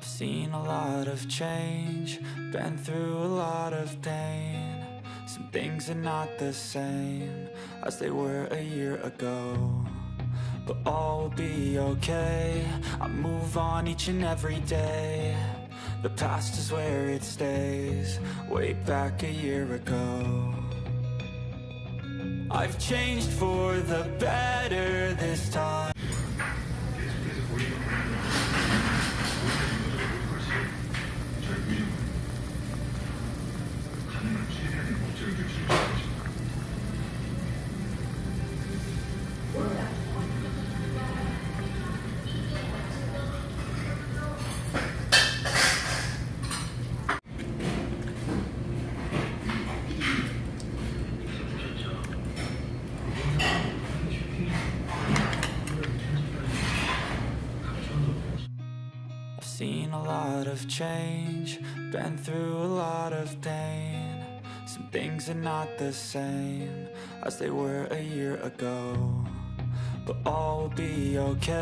I've seen a lot of change, been through a lot of pain. Some things are not the same as they were a year ago, but all will be okay. I move on each and every day. The past is where it stays, way back a year ago. I've changed for the better this time. Seen a lot of change, been through a lot of pain. Some things are not the same as they were a year ago, but all will be okay.